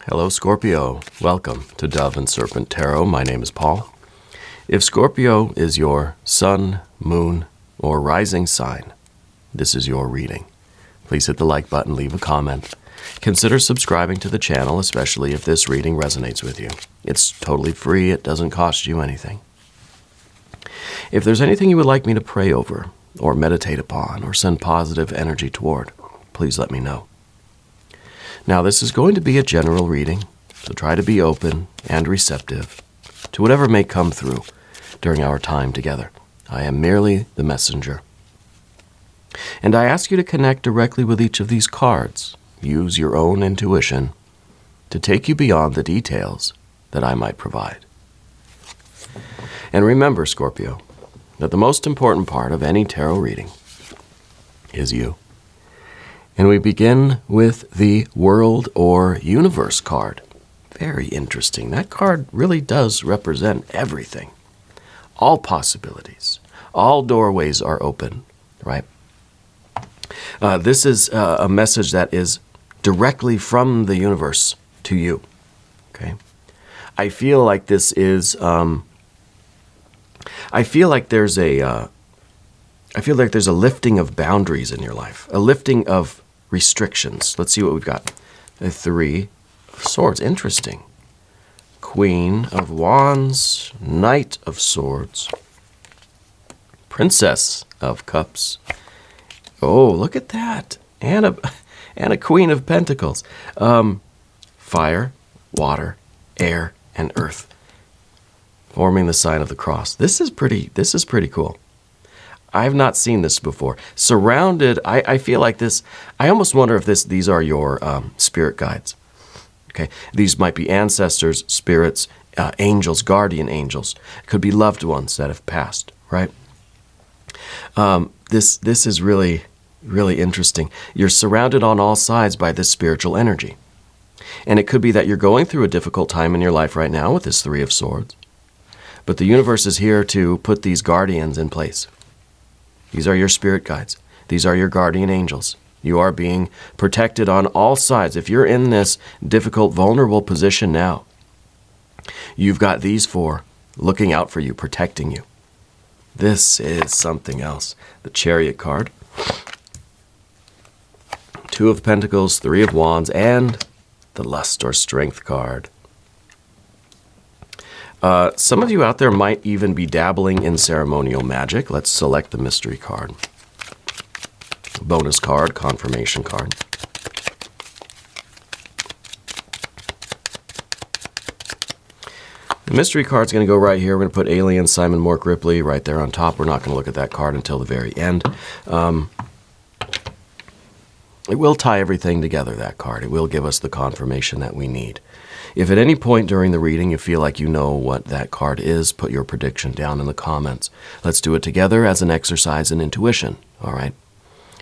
Hello, Scorpio. Welcome to Dove and Serpent Tarot. My name is Paul. If Scorpio is your sun, moon, or rising sign, this is your reading. Please hit the like button, leave a comment. Consider subscribing to the channel, especially if this reading resonates with you. It's totally free. It doesn't cost you anything. If there's anything you would like me to pray over, or meditate upon, or send positive energy toward, please let me know. Now, this is going to be a general reading, so try to be open and receptive to whatever may come through during our time together. I am merely the messenger. And I ask you to connect directly with each of these cards. Use your own intuition to take you beyond the details that I might provide. And remember, Scorpio, that the most important part of any tarot reading is you. And we begin with the World or Universe card. Very interesting. That card really does represent everything. All possibilities. All doorways are open, right? This is a message that is directly from the universe to you, okay? I feel like this is, I feel like there's a lifting of boundaries in your life, a lifting of restrictions. Let's see what we've got. The Three of Swords. Interesting. Queen of Wands, Knight of Swords, Princess of Cups. Oh, look at that. And a Queen of Pentacles. Fire, water, air, and earth, forming the sign of the cross. This is pretty cool. I have not seen this before. Surrounded, I feel like this, I almost wonder if these are your spirit guides. Okay, these might be ancestors, spirits, angels, guardian angels. Could be loved ones that have passed, right? This is really, really interesting. You're surrounded on all sides by this spiritual energy. And it could be that you're going through a difficult time in your life right now with this Three of Swords. But the universe is here to put these guardians in place. These are your spirit guides. These are your guardian angels. You are being protected on all sides. If you're in this difficult, vulnerable position now, you've got these four looking out for you, protecting you. This is something else. The Chariot card, Two of Pentacles, Three of Wands, and the Lust or Strength card. Some of you out there might even be dabbling in ceremonial magic. Let's select the mystery card. Bonus card, confirmation card. The mystery card's going to go right here. We're going to put Alien, Simon Mork Ripley right there on top. We're not going to look at that card until the very end. It will tie everything together, that card. It will give us the confirmation that we need. If at any point during the reading you feel like you know what that card is, put your prediction down in the comments. Let's do it together as an exercise in intuition, all right?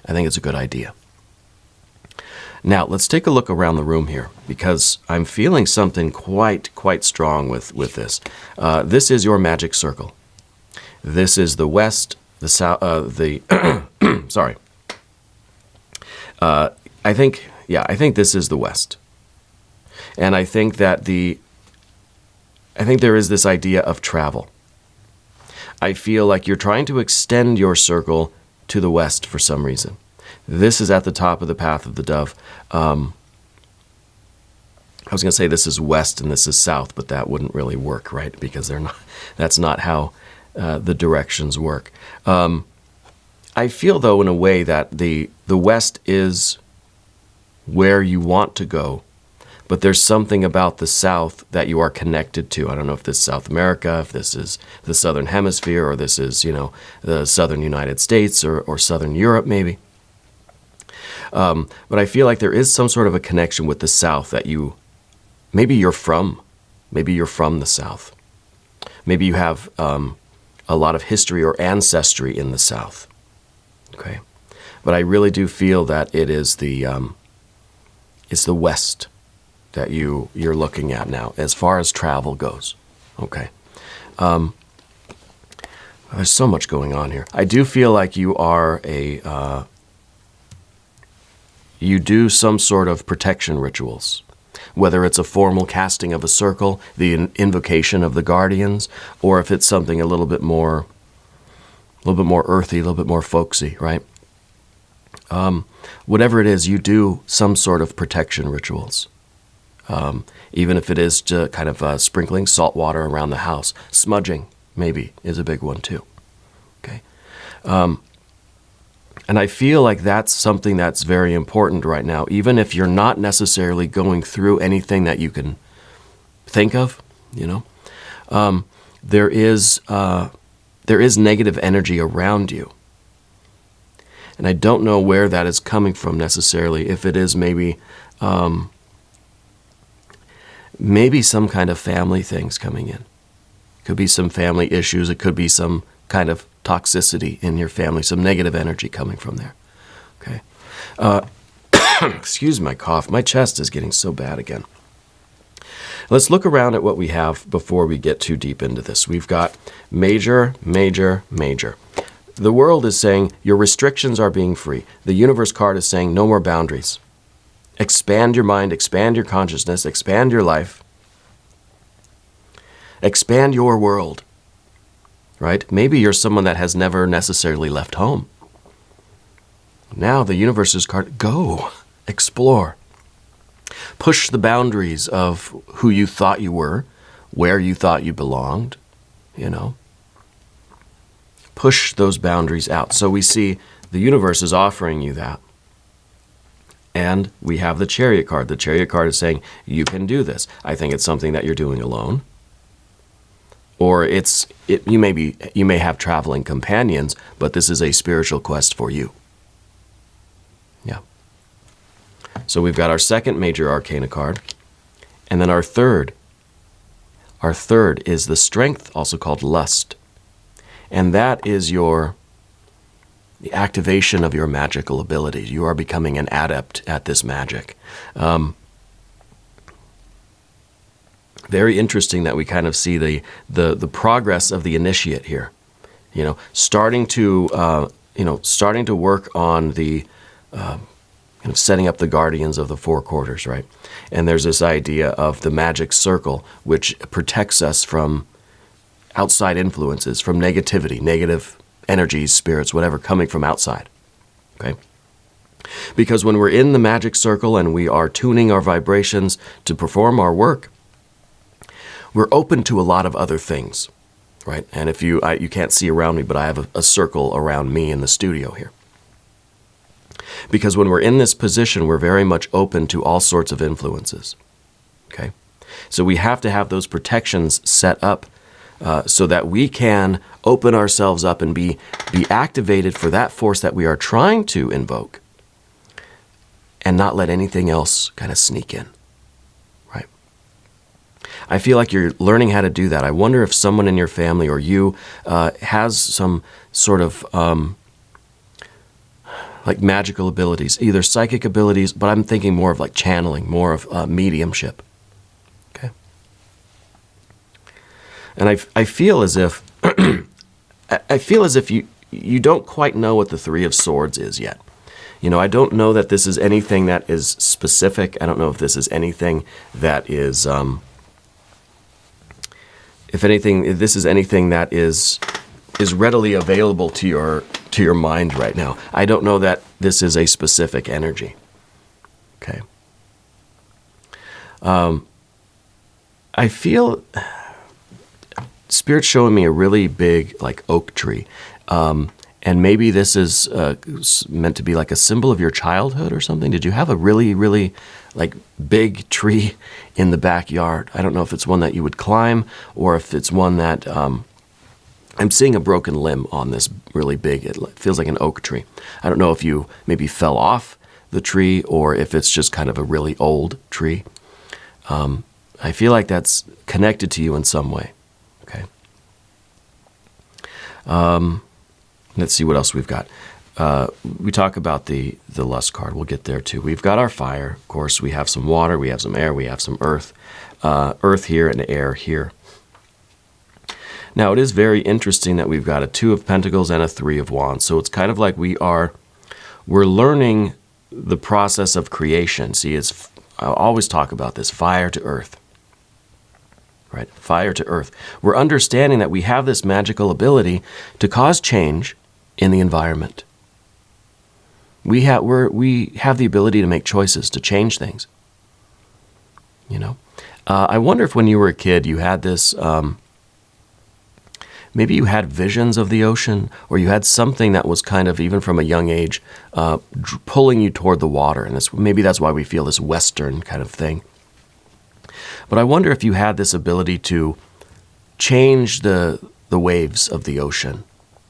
I think it's a good idea. Now, let's take a look around the room here, because I'm feeling something quite strong with this. This is your magic circle. This is the west, the south, sorry. I think this is the west. And I think that there is this idea of travel. I feel like you're trying to extend your circle to the west for some reason. This is at the top of the path of the dove. I was going to say this is west and this is south, but that wouldn't really work, right? Because that's not how the directions work. I feel, though, in a way that the west is where you want to go, but there's something about the south that you are connected to. I don't know if this is South America, if this is the southern hemisphere, or this is, the southern United States or southern Europe, maybe. But I feel like there is some sort of a connection with the south that maybe you're from the south. Maybe you have a lot of history or ancestry in the south. Okay, but I really do feel that it is it's the west that you're looking at now as far as travel goes. Okay, there's so much going on here. I do feel like you are you do some sort of protection rituals. whether it's a formal casting of a circle, the invocation of the guardians, or if it's something a little bit more earthy, a little bit more folksy, right? Whatever it is, you do some sort of protection rituals. Even if it is to kind of sprinkling salt water around the house. Smudging, maybe, is a big one too. Okay. And I feel like that's something that's very important right now, even if you're not necessarily going through anything that you can think of, you know. There is negative energy around you. And I don't know where that is coming from necessarily, if it is maybe some kind of family things coming in. It could be some family issues. It could be some kind of toxicity in your family, some negative energy coming from there. Okay. Excuse my cough. My chest is getting so bad again. Let's look around at what we have before we get too deep into this. We've got major, major, major. The world is saying your restrictions are being free. The universe card is saying no more boundaries. Expand your mind, expand your consciousness, expand your life. Expand your world. Right? Maybe you're someone that has never necessarily left home. Now the universe's card, go, explore. Push the boundaries of who you thought you were, where you thought you belonged, you know. Push those boundaries out. So we see the universe is offering you that. And we have the chariot card. The chariot card is saying, you can do this. I think it's something that you're doing alone. Or you may have traveling companions, but this is a spiritual quest for you. Yeah. So we've got our second major arcana card. And then our third is the strength, also called lust. And that is the activation of your magical abilities. You are becoming an adept at this magic. Very interesting that we kind of see the progress of the initiate here. You know, starting to work on the setting up the guardians of the four quarters, right? And there's this idea of the magic circle, which protects us from outside influences, from negativity, negative energies, spirits, whatever, coming from outside, okay? Because when we're in the magic circle and we are tuning our vibrations to perform our work, we're open to a lot of other things, right? And if you can't see around me, but I have a circle around me in the studio here. Because when we're in this position, we're very much open to all sorts of influences, okay? So we have to have those protections set up so that we can open ourselves up and be activated for that force that we are trying to invoke and not let anything else kind of sneak in, right? I feel like you're learning how to do that. I wonder if someone in your family or you has some sort of like magical abilities, either psychic abilities, but I'm thinking more of like channeling, more of mediumship. Okay. And I feel as if you don't quite know what the Three of Swords is yet. You know, I don't know that this is anything that is specific. I don't know if this is anything that is, if this is anything that is readily available to your mind right now. I don't know that this is a specific energy. Okay. I feel Spirit's showing me a really big, like, oak tree. And maybe this is meant to be like a symbol of your childhood or something. Did you have a really, really, like, big tree in the backyard? I don't know if it's one that you would climb or if it's one that... I'm seeing a broken limb on this really big, it feels like an oak tree. I don't know if you maybe fell off the tree or if it's just kind of a really old tree. I feel like that's connected to you in some way. Okay. Let's see what else we've got. We talk about the lust card. We'll get there too. We've got our fire. Of course, we have some water, we have some air, we have some earth. Earth here and air here. Now, it is very interesting that we've got a Two of Pentacles and a Three of Wands. So it's kind of like we're learning the process of creation. See, it's I always talk about this, fire to earth. Right? Fire to earth. We're understanding that we have this magical ability to cause change in the environment. We have the ability to make choices, to change things. I wonder if when you were a kid you had this, maybe you had visions of the ocean, or you had something that was kind of, even from a young age, pulling you toward the water. And maybe that's why we feel this Western kind of thing. But I wonder if you had this ability to change the waves of the ocean.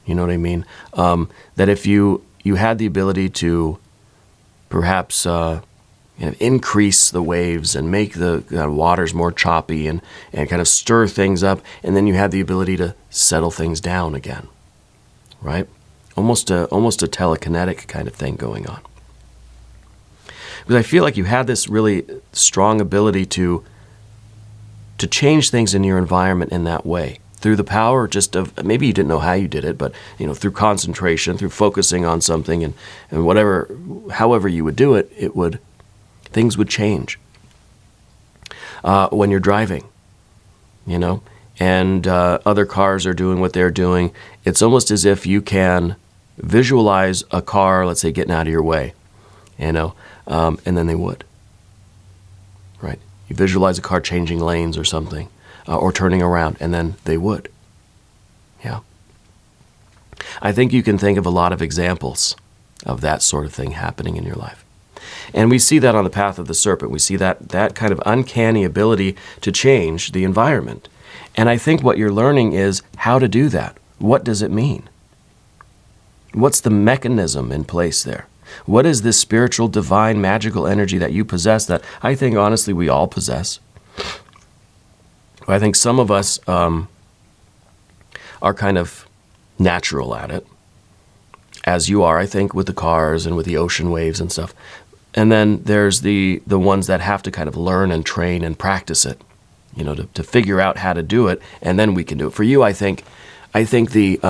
You know what I mean? That if you had the ability to perhaps increase the waves and make the waters more choppy and kind of stir things up, and then you had the ability to settle things down again, right? Almost a telekinetic kind of thing going on. Because I feel like you had this really strong ability to change things in your environment in that way, through the power just of, maybe you didn't know how you did it, but through concentration, through focusing on something, and however you would do it, things would change. When you're driving, and other cars are doing what they're doing, it's almost as if you can visualize a car, let's say, getting out of your way, and then they would. Right? You visualize a car changing lanes or something, or turning around, and then they would. Yeah. I think you can think of a lot of examples of that sort of thing happening in your life. And we see that on the path of the serpent. We see that kind of uncanny ability to change the environment. And I think what you're learning is how to do that. What does it mean? What's the mechanism in place there? What is this spiritual, divine, magical energy that you possess that I think, honestly, we all possess? I think some of us are kind of natural at it, as you are, I think, with the cars and with the ocean waves and stuff. And then there's the ones that have to kind of learn and train and practice it, to figure out how to do it, and then we can do it. For you, I think the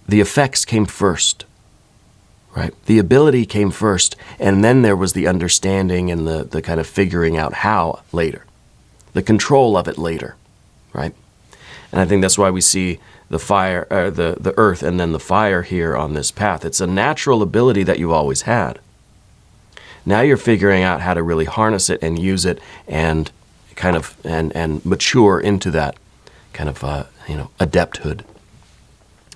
effects came first, right? The ability came first, and then there was the understanding and the kind of figuring out how later, the control of it later, right? And I think that's why we see the fire, the earth, and then the fire here on this path. It's a natural ability that you've always had. Now you're figuring out how to really harness it and use it, and kind of and mature into that kind of adepthood.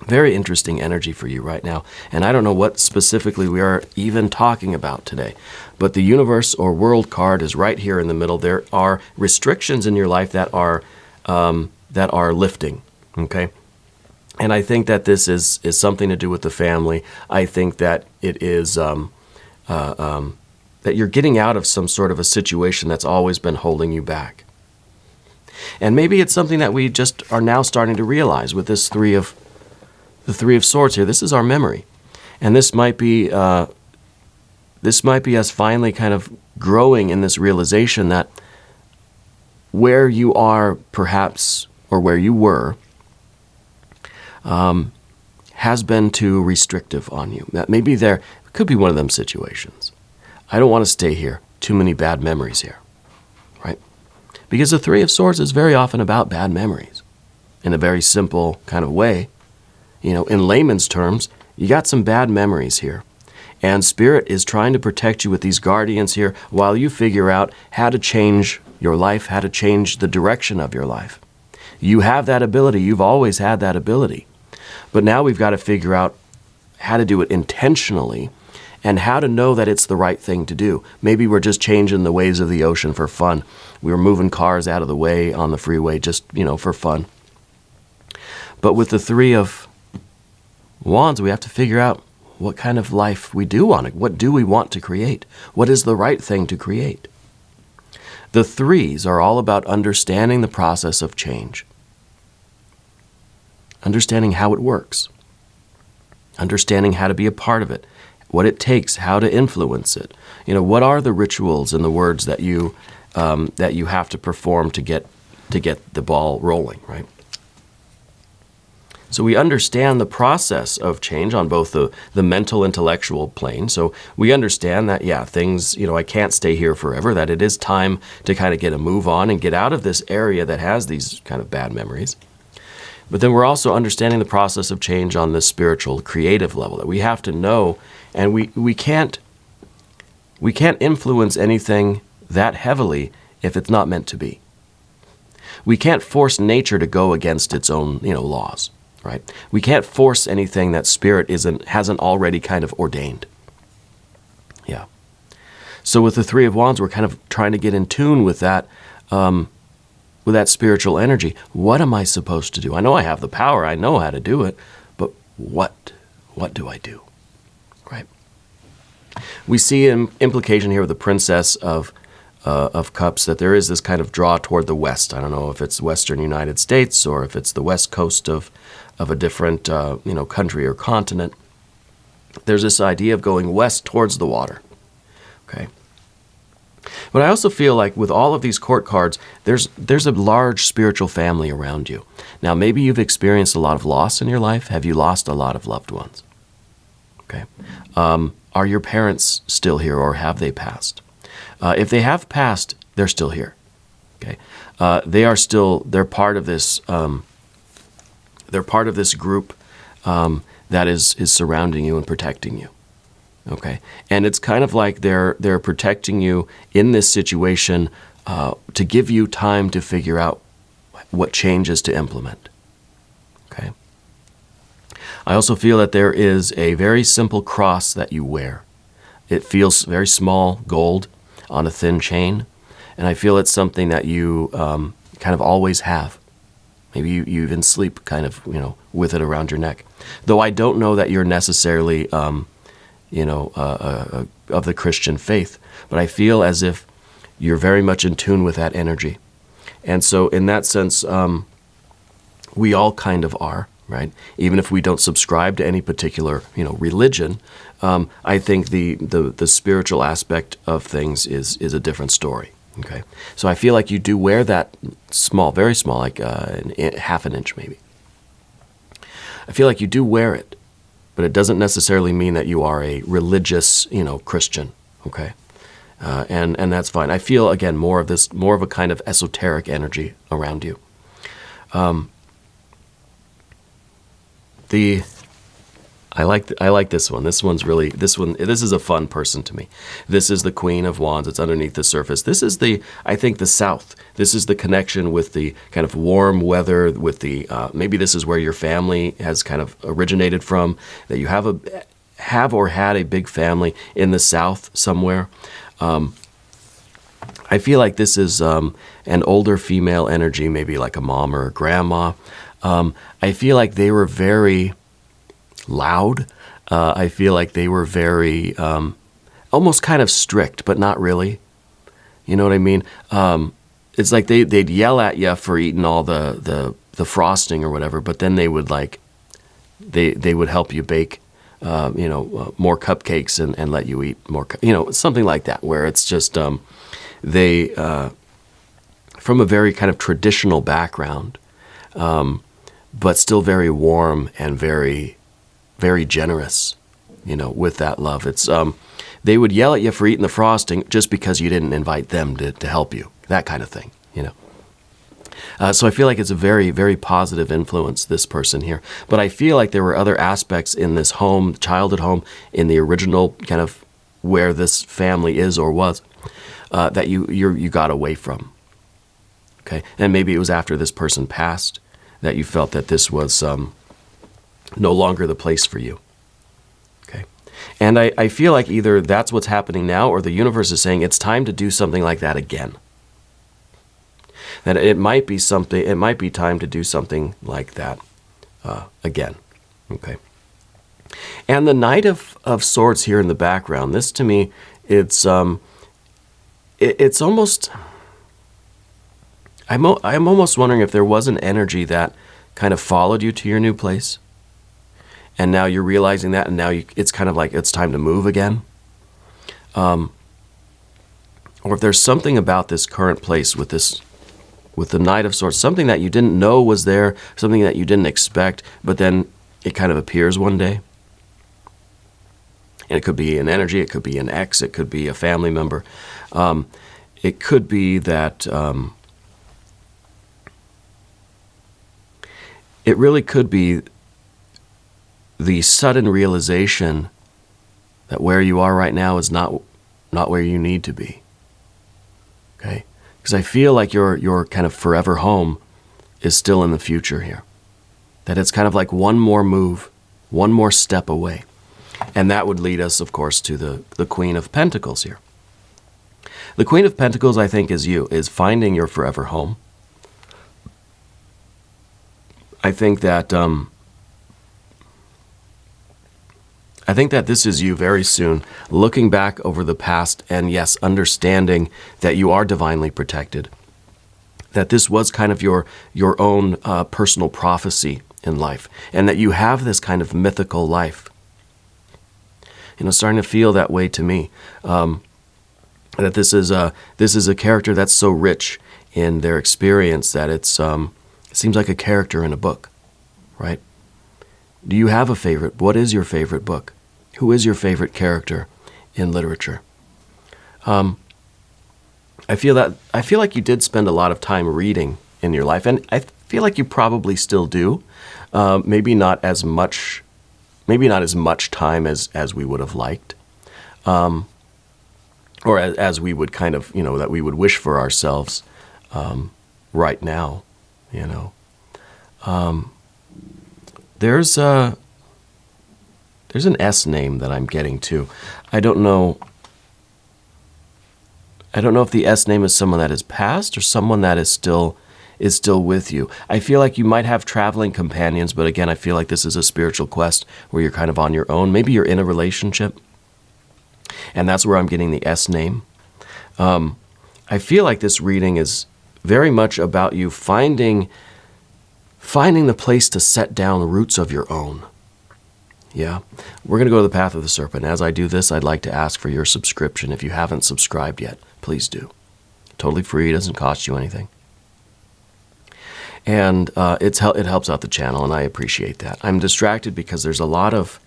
Very interesting energy for you right now. And I don't know what specifically we are even talking about today, but the universe or world card is right here in the middle. There are restrictions in your life that are lifting. Okay. And I think that this is something to do with the family. I think that it is that you're getting out of some sort of a situation that's always been holding you back. And maybe it's something that we just are now starting to realize with this the Three of Swords here. This is our memory, and this might be us finally kind of growing in this realization that where you are, perhaps, or where you were, has been too restrictive on you. That maybe there could be one of them situations. I don't want to stay here. Too many bad memories here, right? Because the Three of Swords is very often about bad memories in a very simple kind of way. In layman's terms, you got some bad memories here. And Spirit is trying to protect you with these guardians here while you figure out how to change your life, how to change the direction of your life. You have that ability. You've always had that ability. But now we've got to figure out how to do it intentionally and how to know that it's the right thing to do. Maybe we're just changing the waves of the ocean for fun. We were moving cars out of the way on the freeway just, for fun. But with the Three of Wands, we have to figure out what kind of life we do want. What do we want to create? What is the right thing to create? The threes are all about understanding the process of change. Understanding how it works. Understanding how to be a part of it. What it takes, how to influence it. What are the rituals and the words that you have to perform to get the ball rolling, right? So we understand the process of change on both the mental, intellectual plane. So we understand that, yeah, things, I can't stay here forever, that it is time to kind of get a move on and get out of this area that has these kind of bad memories. But then we're also understanding the process of change on this spiritual, creative level, that we have to know, and we can't influence anything that heavily if it's not meant to be. We can't force nature to go against its own, laws. Right? We can't force anything that spirit hasn't already kind of ordained. Yeah. So with the Three of Wands, we're kind of trying to get in tune with that spiritual energy. What am I supposed to do? I know I have the power. I know how to do it. But what do I do? Right? We see an implication here with the Princess of Cups that there is this kind of draw toward the west. I don't know if it's Western United States or if it's the west coast of a different country or continent. There's this idea of going west towards the water. Okay. But I also feel like with all of these court cards, there's a large spiritual family around you. Now, maybe you've experienced a lot of loss in your life. Have you lost a lot of loved ones? Okay. Are your parents still here, or have they passed? If they have passed, they're still here. Okay. They're part of this. They're part of this group that is surrounding you and protecting you. Okay, and it's kind of like they're protecting you in this situation to give you time to figure out what changes to implement. Okay. I also feel that there is a very simple cross that you wear. It feels very small, gold, on a thin chain, and I feel it's something that you kind of always have. Maybe you even sleep kind of, with it around your neck. Though I don't know that you're necessarily, of the Christian faith, but I feel as if you're very much in tune with that energy. And so in that sense, we all kind of are, right? Even if we don't subscribe to any particular, religion, I think the spiritual aspect of things is a different story. Okay, so I feel like you do wear that small, very small, like half an inch maybe. I feel like you do wear it, but it doesn't necessarily mean that you are a religious, Christian. Okay, and that's fine. I feel again more of a kind of esoteric energy around you. I like this one. This is a fun person to me. This is the Queen of Wands. It's underneath the surface. This is I think the South. This is the connection with the kind of warm weather, with the, maybe this is where your family has kind of originated from, that you have or had a big family in the South somewhere. I feel like this is an older female energy, maybe like a mom or a grandma. I feel like they were very loud. I feel like they were very, almost kind of strict, but not really. You know what I mean? It's like they'd yell at you for eating all the frosting or whatever, but then they would they would help you bake, more cupcakes and let you eat more, something like that, where it's just, they, from a very kind of traditional background, but still very warm and very, very generous, with that love. It's they would yell at you for eating the frosting just because you didn't invite them to help you, that kind of thing, So I feel like it's a very, very positive influence, this person here. But I feel like there were other aspects in this home, childhood home, in the original kind of where this family is or was, that you got away from. Okay, and maybe it was after this person passed that you felt that this was no longer the place for you. Okay. And I feel like either that's what's happening now, or the universe is saying it's time to do something like that again. That it might be time to do something like that again. Okay. And the Knight of Swords here in the background, this to me, it's almost, I'm almost wondering if there was an energy that kind of followed you to your new place. And now you're realizing that, and now it's kind of like it's time to move again. Or if there's something about this current place with this with the Knight of Swords, something that you didn't know was there, something that you didn't expect, but then it kind of appears one day. And it could be an energy, it could be an ex, it could be a family member. It could be that it really could be the sudden realization that where you are right now is not where you need to be. Okay? Because I feel like your kind of forever home is still in the future here. That it's kind of like one more move, one more step away. And that would lead us, of course, to the Queen of Pentacles here. The Queen of Pentacles, I think, is finding your forever home. I think that this is you very soon, looking back over the past and, yes, understanding that you are divinely protected, that this was kind of your own personal prophecy in life, and that you have this kind of mythical life. Starting to feel that way to me, that this is a character that's so rich in their experience that it seems like a character in a book, right? Do you have a favorite? What is your favorite book? Who is your favorite character in literature? I feel like you did spend a lot of time reading in your life, and I feel like you probably still do. Maybe not as much time as we would have liked, or as we would kind of, that we would wish for ourselves right now. There's an S name that I'm getting to. I don't know if the S name is someone that is past or someone that is still with you. I feel like you might have traveling companions, but again, I feel like this is a spiritual quest where you're kind of on your own. Maybe you're in a relationship, and that's where I'm getting the S name. I feel like this reading is very much about you finding the place to set down the roots of your own. Yeah, we're going to go to the path of the serpent. As I do this, I'd like to ask for your subscription. If you haven't subscribed yet, please do. Totally free, doesn't cost you anything. And it helps out the channel, and I appreciate that. I'm distracted because there's a lot of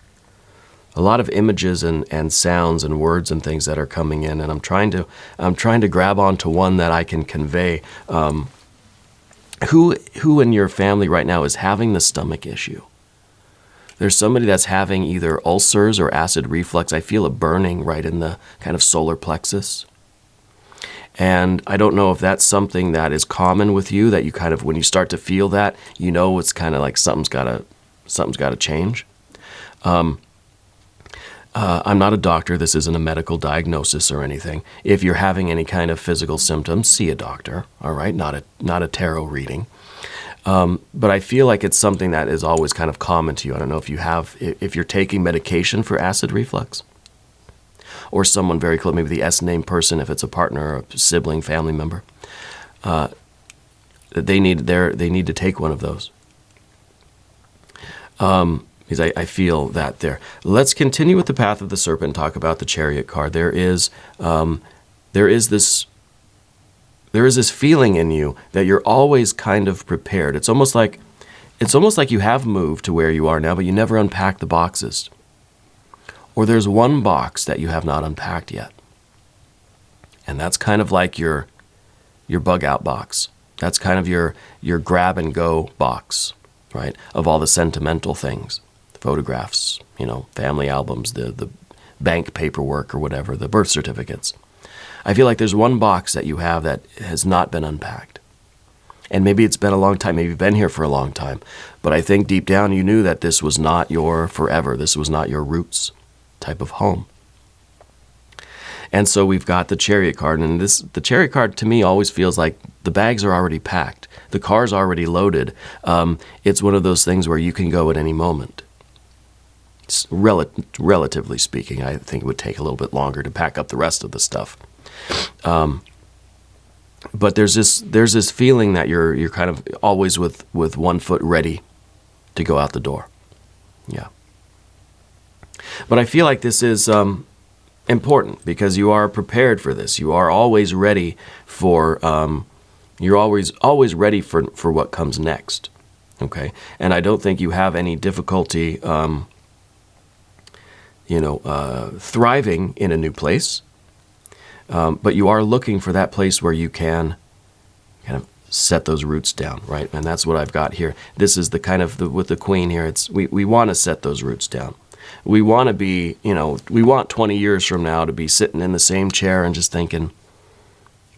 images and sounds and words and things that are coming in, and I'm trying to grab onto one that I can convey. Who in your family right now is having the stomach issue? There's somebody that's having either ulcers or acid reflux. I feel a burning right in the kind of solar plexus. And I don't know if that's something that is common with you, that you kind of, when you start to feel that, it's kind of like something's got to change. I'm not a doctor. This isn't a medical diagnosis or anything. If you're having any kind of physical symptoms, see a doctor, all right? Not a tarot reading. But I feel like it's something that is always kind of common to you. I don't know if you're taking medication for acid reflux, or someone very close, maybe the S name person, if it's a partner, or a sibling, family member. They need to take one of those. Because I feel that there. Let's continue with the path of the serpent and talk about the chariot card. There is this feeling in you that you're always kind of prepared. It's almost like you have moved to where you are now, but you never unpack the boxes. Or there's one box that you have not unpacked yet. And that's kind of like your bug out box. That's kind of your grab and go box, right? Of all the sentimental things, photographs, family albums, the bank paperwork or whatever, the birth certificates. I feel like there's one box that you have that has not been unpacked. And maybe it's been a long time, maybe you've been here for a long time, but I think deep down you knew that this was not your forever, this was not your roots type of home. And so we've got the chariot card, and the chariot card to me always feels like the bags are already packed, the car's already loaded. It's one of those things where you can go at any moment. Relatively speaking, I think it would take a little bit longer to pack up the rest of the stuff. But there's this feeling that you're kind of always with one foot ready to go out the door. Yeah. But I feel like this is important because you are prepared for this. You are always ready for You're always ready for what comes next. Okay? And I don't think you have any difficulty, thriving in a new place. But you are looking for that place where you can kind of set those roots down, right? And that's what I've got here. This is the kind of, with the Queen here, we want to set those roots down. We want to be, we want 20 years from now to be sitting in the same chair and just thinking,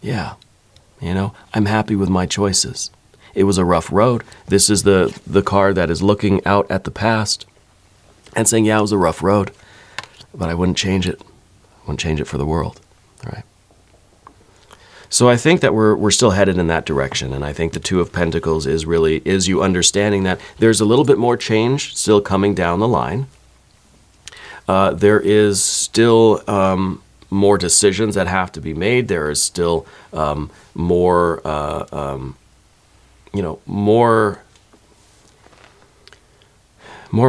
yeah, I'm happy with my choices. It was a rough road. This is the card that is looking out at the past and saying, yeah, it was a rough road, but I wouldn't change it. I wouldn't change it for the world, right? So I think that we're still headed in that direction, and I think the Two of Pentacles is you understanding that there's a little bit more change still coming down the line. There is still more decisions that have to be made. There is still more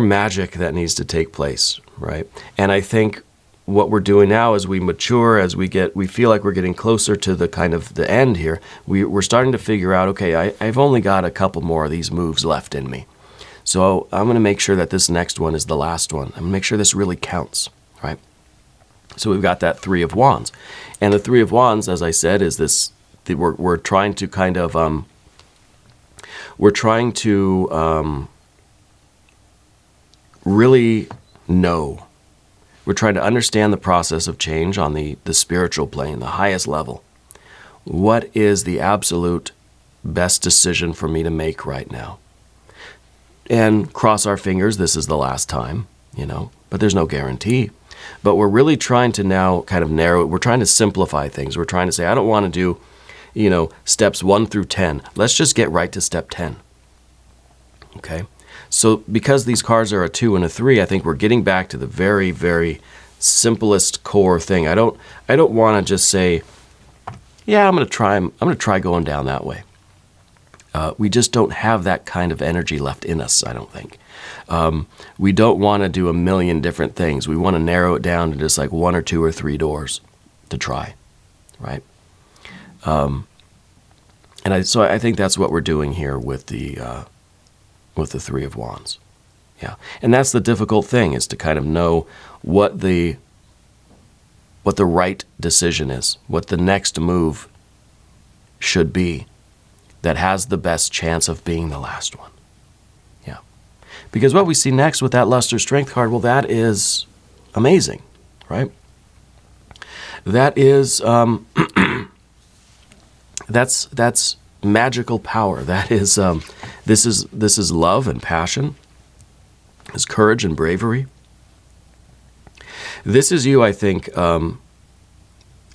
magic that needs to take place, right? And I think what we're doing now as we mature, as we feel like we're getting closer to the kind of the end here, we're starting to figure out, okay, I've only got a couple more of these moves left in me. So I'm going to make sure that this next one is the last one. I'm going to make sure this really counts, right? So we've got that Three of Wands. And the Three of Wands, as I said, is this, we're trying to kind of, really know. We're trying to understand the process of change on the spiritual plane, the highest level. What is the absolute best decision for me to make right now? And cross our fingers, this is the last time, but there's no guarantee. But we're really trying to now kind of narrow it. We're trying to simplify things. We're trying to say, I don't want to do, steps 1 through 10. Let's just get right to step 10. Okay? So because these cards are a 2 and a 3, I think we're getting back to the very, very simplest core thing. I don't want to just say, yeah, I'm going to try going down that way. We just don't have that kind of energy left in us, I don't think. We don't want to do a million different things. We want to narrow it down to just like 1 or 2 or 3 doors to try, right? So I think that's what we're doing here with the Three of Wands. Yeah. And that's the difficult thing, is to kind of know what the right decision is, what the next move should be that has the best chance of being the last one. Yeah. Because what we see next with that Luster Strength card, well, that is amazing, right? That is, that's magical power. That is, this is love and passion. It's courage and bravery. This is you, I think,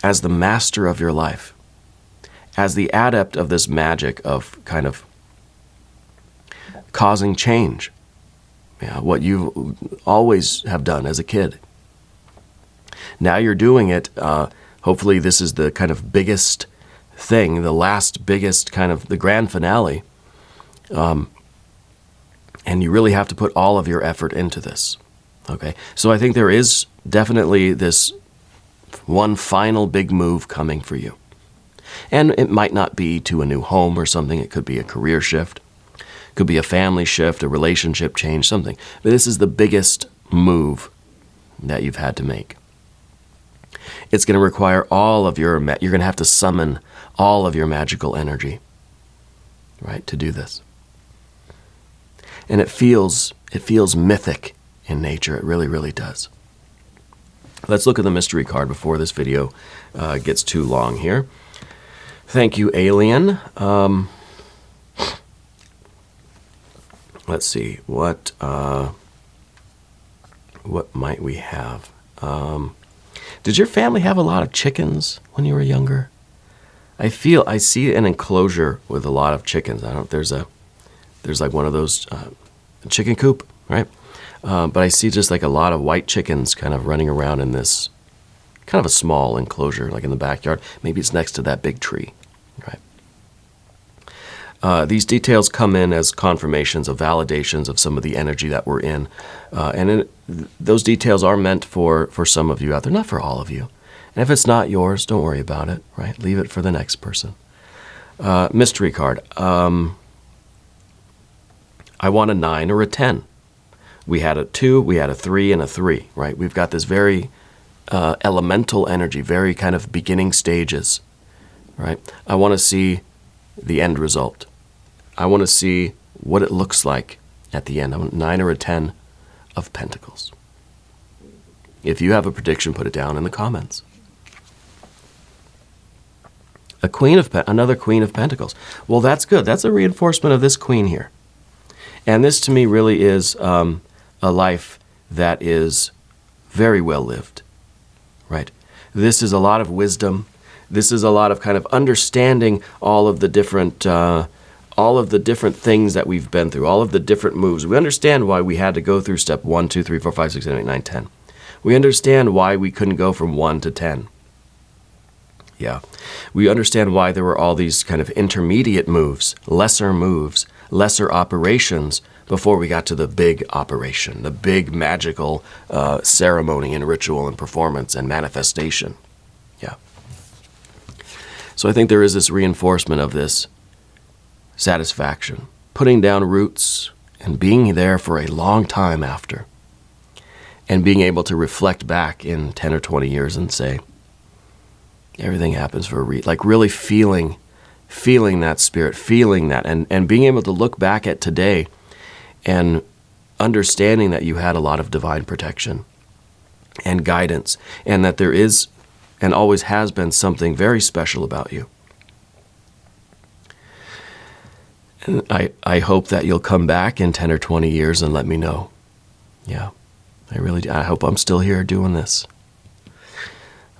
as the master of your life, as the adept of this magic of kind of causing change. Yeah, what you always have done as a kid. Now you're doing it. Hopefully this is the kind of biggest thing, the last biggest kind of the grand finale. And you really have to put all of your effort into this. Okay, so I think there is definitely this one final big move coming for you. And it might not be to a new home or something. It could be a career shift. It could be a family shift, a relationship change, something. But this is the biggest move that you've had to make. It's going to require all of you're going to have to summon all of your magical energy, right, to do this. And it feels mythic in nature. It really, really does. Let's look at the mystery card before this video gets too long here. Thank you, Alien. Let's see, what might we have? Did your family have a lot of chickens when you were younger? I see an enclosure with a lot of chickens. I don't know if there's like one of those chicken coop, right? But I see just like a lot of white chickens kind of running around in this kind of a small enclosure, like in the backyard. Maybe it's next to that big tree, right? These details come in as confirmations of validations of some of the energy that we're in. Those details are meant for some of you out there, not for all of you. And if it's not yours, don't worry about it, right? Leave it for the next person. Mystery card. I want a 9 or a 10. We had a 2, we had a 3, and a 3, right? We've got this very elemental energy, very kind of beginning stages, right? I want to see the end result. I want to see what it looks like at the end. I want a 9 or a 10 of Pentacles. If you have a prediction, put it down in the comments. Another Queen of Pentacles. Well, that's good. That's a reinforcement of this Queen here. And this to me really is a life that is very well lived, right? This is a lot of wisdom. This is a lot of kind of understanding all of the different things that we've been through, all of the different moves. We understand why we had to go through step 1, 2, 3, 4, 5, 6, 7, 8, 9, 10. We understand why we couldn't go from 1 to 10. Yeah. We understand why there were all these kind of intermediate moves, lesser operations before we got to the big operation, the big magical ceremony and ritual and performance and manifestation. Yeah. So I think there is this reinforcement of this satisfaction, putting down roots and being there for a long time after, and being able to reflect back in 10 or 20 years and say, everything happens for a reason. Like really feeling that spirit, feeling that, and being able to look back at today and understanding that you had a lot of divine protection and guidance, and that there is and always has been something very special about you. And I hope that you'll come back in 10 or 20 years and let me know. Yeah, I really do. I hope I'm still here doing this.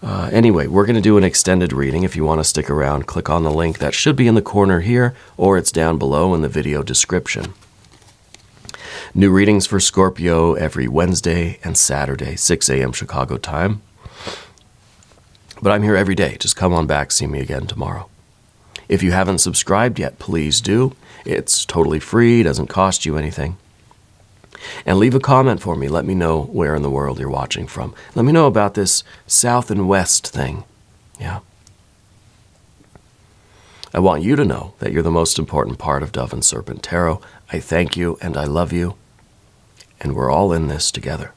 Anyway, we're going to do an extended reading. If you want to stick around, click on the link that should be in the corner here, or it's down below in the video description. New readings for Scorpio every Wednesday and Saturday, 6 a.m. Chicago time. But I'm here every day. Just come on back, see me again tomorrow. If you haven't subscribed yet, please do. It's totally free, doesn't cost you anything. And leave a comment for me. Let me know where in the world you're watching from. Let me know about this South and West thing. Yeah. I want you to know that you're the most important part of Dove and Serpent Tarot. I thank you and I love you. And we're all in this together.